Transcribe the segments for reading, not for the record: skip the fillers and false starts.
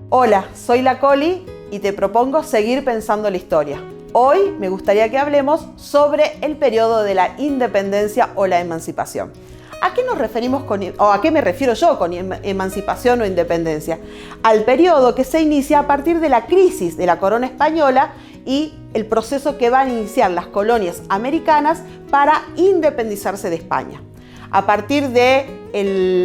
Hola, soy la Coli y te propongo seguir pensando la historia. Hoy me gustaría que hablemos sobre el periodo de la independencia o la emancipación. ¿A qué nos referimos o a qué me refiero yo con emancipación o independencia? Al periodo que se inicia a partir de la crisis de la corona española y el proceso que van a iniciar las colonias americanas para independizarse de España. A partir de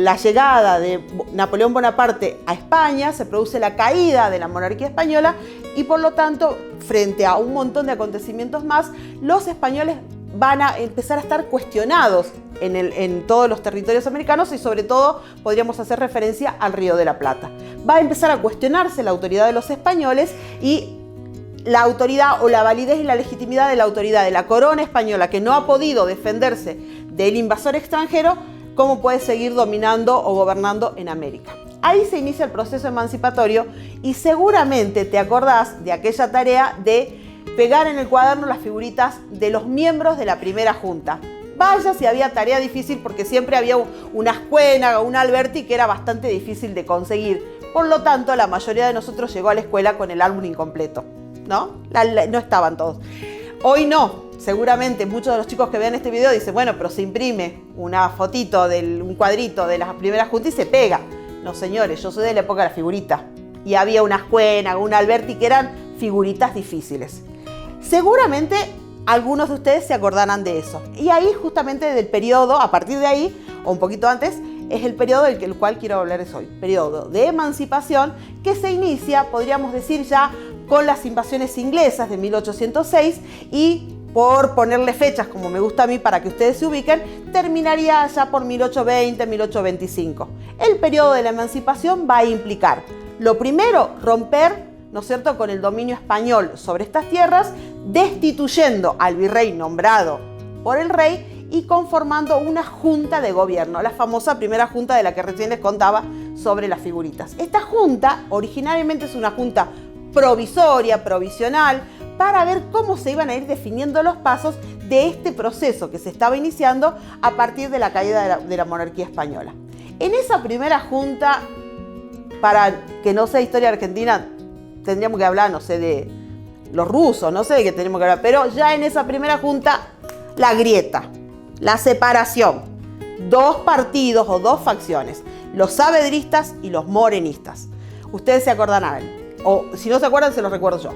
la llegada de Napoleón Bonaparte a España, se produce la caída de la monarquía española y por lo tanto, frente a un montón de acontecimientos más, los españoles van a empezar a estar cuestionados en todos los territorios americanos y sobre todo podríamos hacer referencia al Río de la Plata. Va a empezar a cuestionarse la autoridad de los españoles y la autoridad o la validez y la legitimidad de la autoridad de la corona española, que no ha podido defenderse del invasor extranjero, cómo puede seguir dominando o gobernando en América. Ahí se inicia el proceso emancipatorio y seguramente te acordás de aquella tarea de pegar en el cuaderno las figuritas de los miembros de la primera junta. Vaya si había tarea difícil, porque siempre había una Ascuénaga o un Alberti que era bastante difícil de conseguir. Por lo tanto, la mayoría de nosotros llegó a la escuela con el álbum incompleto, ¿no? No estaban todos. Hoy no. Seguramente muchos de los chicos que vean este video dicen, bueno, pero se imprime una fotito, un cuadrito de las primeras juntas y se pega. No, señores, yo soy de la época de la figurita. Y había una Ascuénaga, un Alberti que eran figuritas difíciles. Seguramente algunos de ustedes se acordarán de eso. Y ahí justamente del periodo, a partir de ahí, o un poquito antes, es el periodo del cual quiero hablarles hoy. Periodo de emancipación que se inicia, podríamos decir ya, con las invasiones inglesas de 1806 y, por ponerle fechas como me gusta a mí para que ustedes se ubiquen, terminaría ya por 1820, 1825. El periodo de la emancipación va a implicar, lo primero, romper, ¿no es cierto?, con el dominio español sobre estas tierras, destituyendo al virrey nombrado por el rey y conformando una junta de gobierno, la famosa primera junta de la que recién les contaba sobre las figuritas. Esta junta originalmente es una junta provisoria, provisional, para ver cómo se iban a ir definiendo los pasos de este proceso que se estaba iniciando a partir de la caída de la monarquía española. En esa primera junta, para que no sea historia argentina, tendríamos que hablar, no sé, de los rusos, no sé de qué tenemos que hablar, pero ya en esa primera junta, la grieta, la separación, dos partidos o dos facciones, los saavedristas y los morenistas. Ustedes se acordarán, o si no se acuerdan, se los recuerdo yo.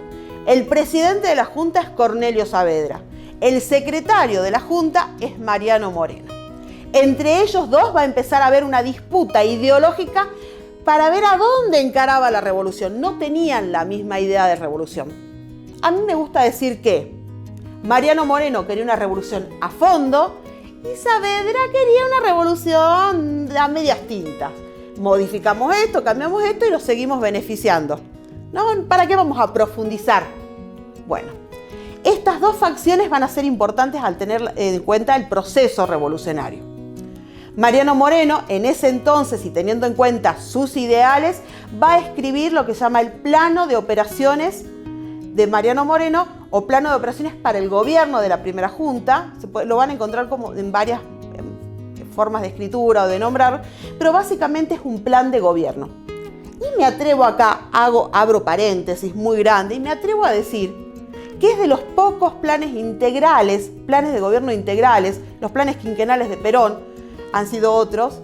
El presidente de la Junta es Cornelio Saavedra. El secretario de la Junta es Mariano Moreno. Entre ellos dos va a empezar a haber una disputa ideológica para ver a dónde encaraba la revolución. No tenían la misma idea de revolución. A mí me gusta decir que Mariano Moreno quería una revolución a fondo y Saavedra quería una revolución a medias tintas. Modificamos esto, cambiamos esto y nos seguimos beneficiando. ¿No? ¿Para qué vamos a profundizar? Bueno, estas dos facciones van a ser importantes al tener en cuenta el proceso revolucionario. Mariano Moreno, en ese entonces y teniendo en cuenta sus ideales, va a escribir lo que se llama el Plano de Operaciones de Mariano Moreno o Plano de Operaciones para el gobierno de la primera junta. Lo van a encontrar como en varias formas de escritura o de nombrar, pero básicamente es un plan de gobierno. Y me atrevo acá, abro paréntesis muy grande, y me atrevo a decir que es de los pocos planes integrales, planes de gobierno integrales, los planes quinquenales de Perón, han sido otros,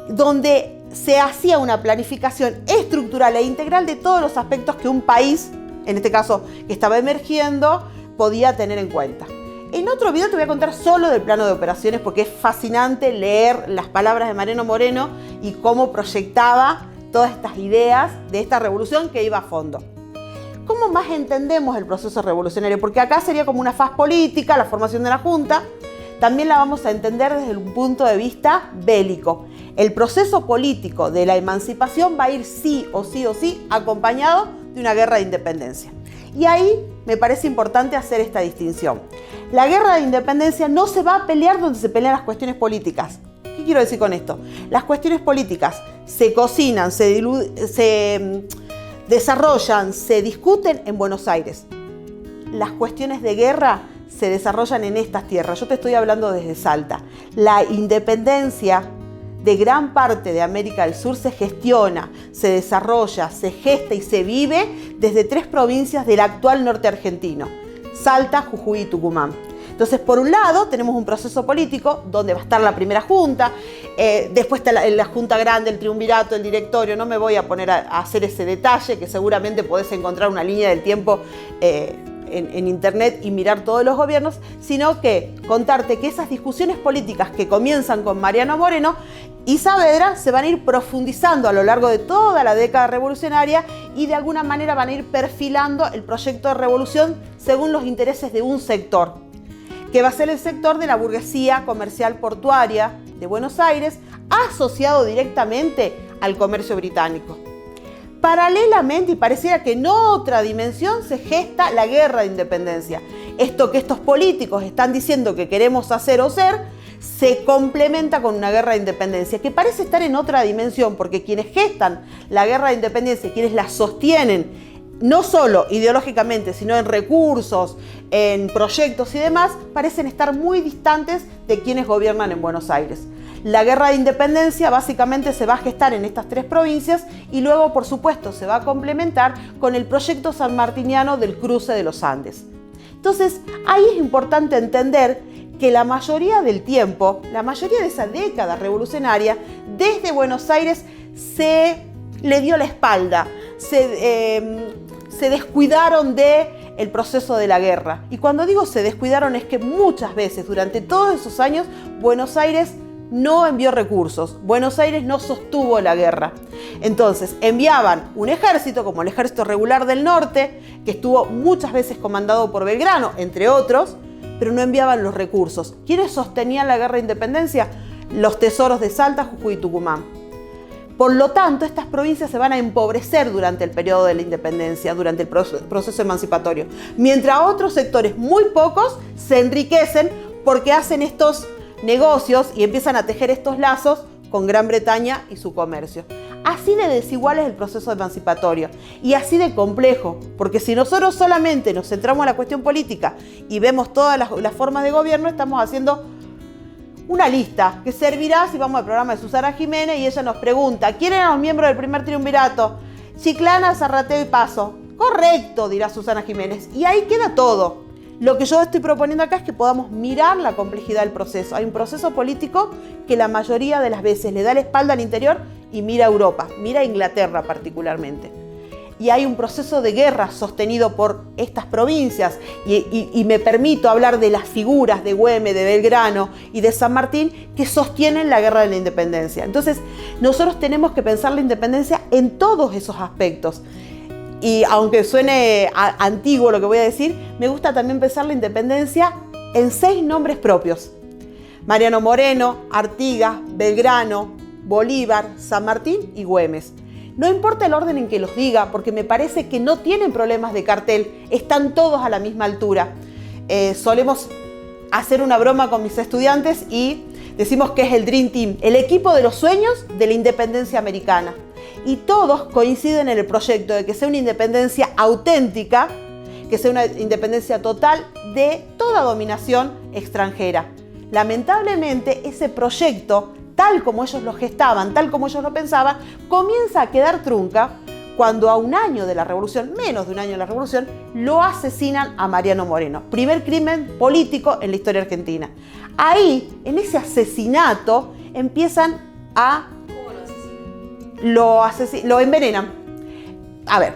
donde se hacía una planificación estructural e integral de todos los aspectos que un país, en este caso que estaba emergiendo, podía tener en cuenta. En otro video te voy a contar solo del plano de operaciones porque es fascinante leer las palabras de Mariano Moreno y cómo proyectaba todas estas ideas de esta revolución que iba a fondo. ¿Cómo más entendemos el proceso revolucionario? Porque acá sería como una faz política, la formación de la Junta. También la vamos a entender desde un punto de vista bélico. El proceso político de la emancipación va a ir sí o sí acompañado de una guerra de independencia. Y ahí me parece importante hacer esta distinción. La guerra de independencia no se va a pelear donde se pelean las cuestiones políticas. ¿Qué quiero decir con esto? Las cuestiones políticas se cocinan, se desarrollan, se discuten en Buenos Aires. Las cuestiones de guerra se desarrollan en estas tierras. Yo te estoy hablando desde Salta. La independencia de gran parte de América del Sur se gestiona, se desarrolla, se gesta y se vive desde 3 provincias del actual norte argentino: Salta, Jujuy y Tucumán. Entonces, por un lado, tenemos un proceso político donde va a estar la primera junta, después está la junta grande, el triunvirato, el directorio. No me voy a poner a hacer ese detalle, que seguramente podés encontrar una línea del tiempo en internet y mirar todos los gobiernos, sino que contarte que esas discusiones políticas que comienzan con Mariano Moreno y Saavedra se van a ir profundizando a lo largo de toda la década revolucionaria y de alguna manera van a ir perfilando el proyecto de revolución según los intereses de un sector, que va a ser el sector de la burguesía comercial portuaria de Buenos Aires, asociado directamente al comercio británico. Paralelamente, y pareciera que en otra dimensión, se gesta la guerra de independencia. Esto que estos políticos están diciendo que queremos hacer o ser, se complementa con una guerra de independencia que parece estar en otra dimensión, porque quienes gestan la guerra de independencia y quienes la sostienen, no solo ideológicamente, sino en recursos, en proyectos y demás, parecen estar muy distantes de quienes gobiernan en Buenos Aires. La guerra de independencia básicamente se va a gestar en estas 3 provincias y luego, por supuesto, se va a complementar con el proyecto sanmartiniano del cruce de los Andes. Entonces, ahí es importante entender que la mayoría del tiempo, la mayoría de esa década revolucionaria, desde Buenos Aires se le dio la espalda, se descuidaron del proceso de la guerra. Y cuando digo se descuidaron es que muchas veces, durante todos esos años, Buenos Aires no envió recursos, Buenos Aires no sostuvo la guerra. Entonces enviaban un ejército, como el Ejército Regular del Norte, que estuvo muchas veces comandado por Belgrano, entre otros, pero no enviaban los recursos. ¿Quiénes sostenían la guerra de independencia? Los tesoros de Salta, Jujuy y Tucumán. Por lo tanto, estas provincias se van a empobrecer durante el periodo de la independencia, durante el proceso emancipatorio, mientras otros sectores, muy pocos, se enriquecen porque hacen estos negocios y empiezan a tejer estos lazos con Gran Bretaña y su comercio. Así de desigual es el proceso emancipatorio y así de complejo, porque si nosotros solamente nos centramos en la cuestión política y vemos todas las formas de gobierno, estamos haciendo una lista que servirá si vamos al programa de Susana Jiménez y ella nos pregunta: ¿quién eran los miembros del primer triunvirato? Chiclana, Zarrateo y Paso. Correcto, dirá Susana Jiménez, y ahí queda todo. Lo que yo estoy proponiendo acá es que podamos mirar la complejidad del proceso. Hay un proceso político que la mayoría de las veces le da la espalda al interior y mira a Europa, mira a Inglaterra particularmente. Y hay un proceso de guerra sostenido por estas provincias y me permito hablar de las figuras de Güemes, de Belgrano y de San Martín que sostienen la guerra de la independencia. Entonces, nosotros tenemos que pensar la independencia en todos esos aspectos. Y aunque suene antiguo lo que voy a decir, me gusta también pensar la independencia en 6 nombres propios: Mariano Moreno, Artigas, Belgrano, Bolívar, San Martín y Güemes. No importa el orden en que los diga, porque me parece que no tienen problemas de cartel, están todos a la misma altura. Solemos hacer una broma con mis estudiantes y decimos que es el Dream Team, el equipo de los sueños de la independencia americana. Y todos coinciden en el proyecto de que sea una independencia auténtica, que sea una independencia total de toda dominación extranjera. Lamentablemente, ese proyecto, tal como ellos lo gestaban, tal como ellos lo pensaban, comienza a quedar trunca cuando a un año de la revolución, menos de un año de la revolución, lo asesinan a Mariano Moreno. Primer crimen político en la historia argentina. Ahí, en ese asesinato, empiezan a... ¿Cómo lo asesinan? Lo envenenan. A ver,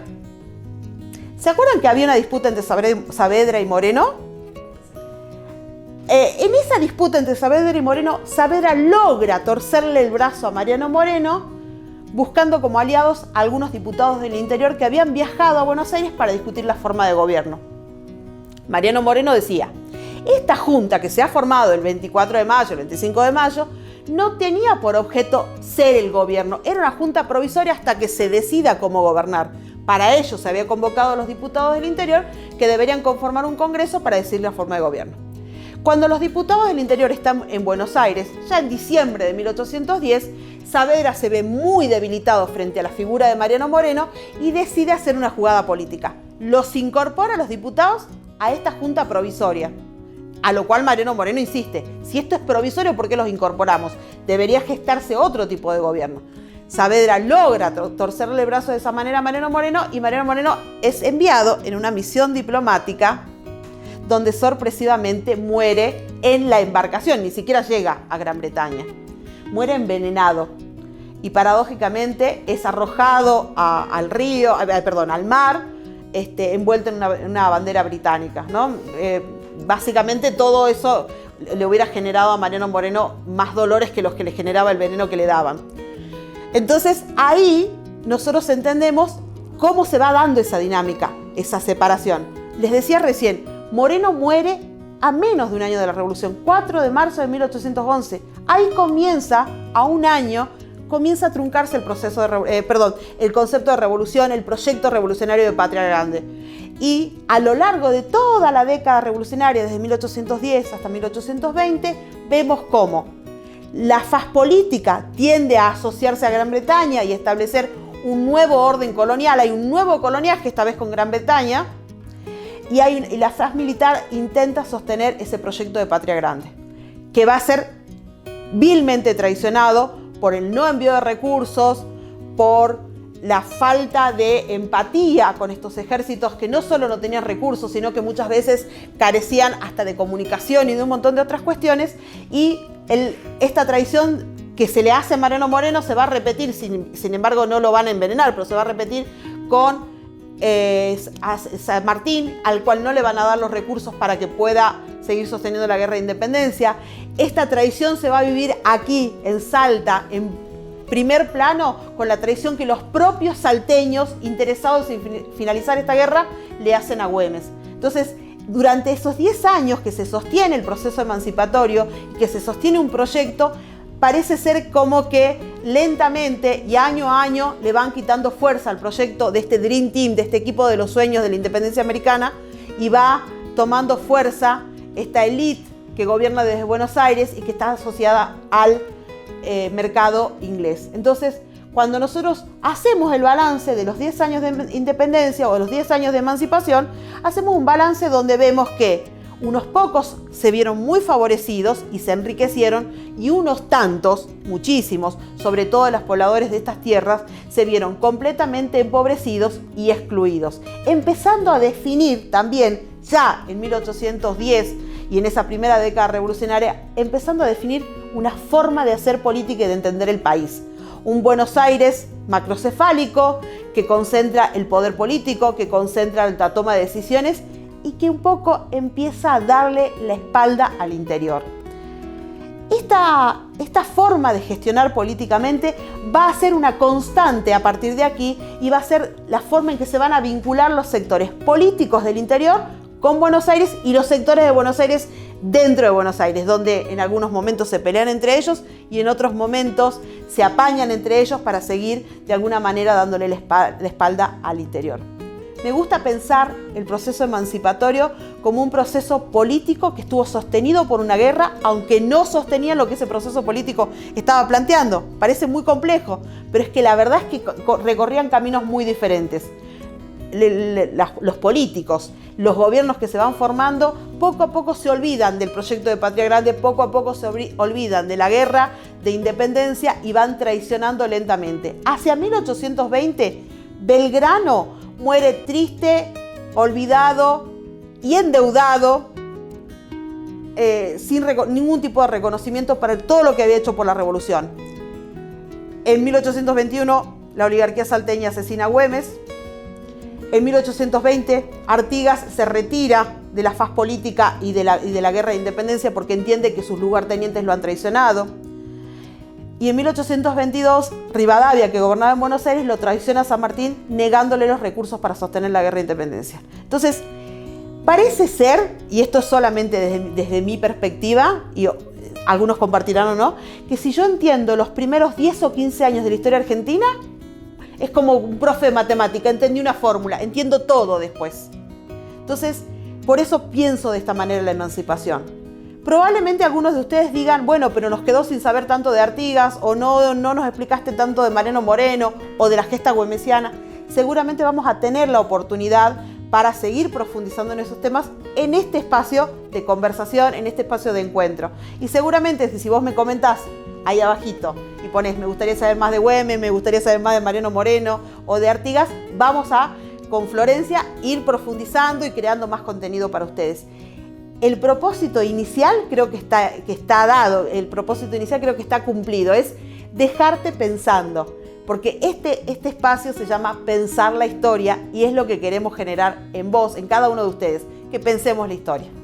¿se acuerdan que había una disputa entre Saavedra y Moreno? En esa disputa entre Saavedra y Moreno, Saavedra logra torcerle el brazo a Mariano Moreno, buscando como aliados a algunos diputados del interior que habían viajado a Buenos Aires para discutir la forma de gobierno. Mariano Moreno decía: esta junta que se ha formado el 24 de mayo, el 25 de mayo, no tenía por objeto ser el gobierno, era una junta provisoria hasta que se decida cómo gobernar. Para ello se había convocado a los diputados del interior que deberían conformar un congreso para decidir la forma de gobierno. Cuando los diputados del interior están en Buenos Aires, ya en diciembre de 1810, Saavedra se ve muy debilitado frente a la figura de Mariano Moreno y decide hacer una jugada política. Los incorpora a los diputados a esta junta provisoria. A lo cual Mariano Moreno insiste, si esto es provisorio, ¿por qué los incorporamos? Debería gestarse otro tipo de gobierno. Saavedra logra torcerle el brazo de esa manera a Mariano Moreno y Mariano Moreno es enviado en una misión diplomática donde sorpresivamente muere en la embarcación, ni siquiera llega a Gran Bretaña. Muere envenenado y paradójicamente es arrojado al mar, envuelto en una bandera británica, ¿no? Básicamente todo eso le hubiera generado a Mariano Moreno más dolores que los que le generaba el veneno que le daban. Entonces ahí nosotros entendemos cómo se va dando esa dinámica, esa separación. Les decía recién, Moreno muere a menos de un año de la Revolución, 4 de marzo de 1811. Ahí comienza, a un año, comienza a truncarse el concepto de revolución, el proyecto revolucionario de Patria Grande. Y a lo largo de toda la década revolucionaria, desde 1810 hasta 1820, vemos cómo la faz política tiende a asociarse a Gran Bretaña y establecer un nuevo orden colonial. Hay un nuevo coloniaje, esta vez con Gran Bretaña, y la faz militar intenta sostener ese proyecto de Patria Grande, que va a ser vilmente traicionado por el no envío de recursos, por la falta de empatía con estos ejércitos que no solo no tenían recursos, sino que muchas veces carecían hasta de comunicación y de un montón de otras cuestiones. Y esta traición que se le hace a Mariano Moreno se va a repetir, sin embargo no lo van a envenenar, pero se va a repetir con San Martín, al cual no le van a dar los recursos para que pueda seguir sosteniendo la guerra de independencia. Esta traición se va a vivir aquí, en Salta, en primer plano, con la traición que los propios salteños interesados en finalizar esta guerra le hacen a Güemes. Entonces, durante esos 10 años que se sostiene el proceso emancipatorio y que se sostiene un proyecto, parece ser como que lentamente y año a año le van quitando fuerza al proyecto de este Dream Team, de este equipo de los sueños de la independencia americana, y va tomando fuerza esta élite que gobierna desde Buenos Aires y que está asociada al mercado inglés. Entonces, cuando nosotros hacemos el balance de los 10 años de independencia o de los 10 años de emancipación, hacemos un balance donde vemos que unos pocos se vieron muy favorecidos y se enriquecieron, y unos tantos, muchísimos, sobre todo los pobladores de estas tierras, se vieron completamente empobrecidos y excluidos, empezando a definir también ya en 1810 y en esa primera década revolucionaria, empezando a definir una forma de hacer política y de entender el país. Un Buenos Aires macrocefálico que concentra el poder político, que concentra la toma de decisiones y que un poco empieza a darle la espalda al interior. Esta forma de gestionar políticamente va a ser una constante a partir de aquí y va a ser la forma en que se van a vincular los sectores políticos del interior con Buenos Aires y los sectores de Buenos Aires dentro de Buenos Aires, donde en algunos momentos se pelean entre ellos y en otros momentos se apañan entre ellos para seguir de alguna manera dándole la espalda al interior. Me gusta pensar el proceso emancipatorio como un proceso político que estuvo sostenido por una guerra, aunque no sostenía lo que ese proceso político estaba planteando. Parece muy complejo, pero es que la verdad es que recorrían caminos muy diferentes. Los políticos, los gobiernos que se van formando, poco a poco se olvidan del proyecto de Patria Grande, poco a poco se olvidan de la guerra de independencia y van traicionando lentamente. Hacia 1820, Belgrano muere triste, olvidado y endeudado, sin ningún tipo de reconocimiento para todo lo que había hecho por la revolución. En 1821, la oligarquía salteña asesina a Güemes. En 1820, Artigas se retira de la faz política y de la guerra de independencia porque entiende que sus lugartenientes lo han traicionado. Y en 1822, Rivadavia, que gobernaba en Buenos Aires, lo traiciona a San Martín negándole los recursos para sostener la guerra de independencia. Entonces, parece ser, y esto es solamente desde mi perspectiva, y algunos compartirán o no, que si yo entiendo los primeros 10 o 15 años de la historia argentina, es como un profe de matemática, entendí una fórmula, entiendo todo después. Entonces, por eso pienso de esta manera la emancipación. Probablemente algunos de ustedes digan, bueno, pero nos quedó sin saber tanto de Artigas, o no nos explicaste tanto de Mariano Moreno, o de la gesta güemesiana. Seguramente vamos a tener la oportunidad para seguir profundizando en esos temas en este espacio de conversación, en este espacio de encuentro. Y seguramente si vos me comentás ahí abajito y pones me gustaría saber más de Güemes, me gustaría saber más de Mariano Moreno o de Artigas, vamos a, con Florencia, ir profundizando y creando más contenido para ustedes. El propósito inicial creo que está dado, el propósito inicial creo que está cumplido, es dejarte pensando, porque este espacio se llama Pensar la Historia y es lo que queremos generar en vos, en cada uno de ustedes, que pensemos la historia.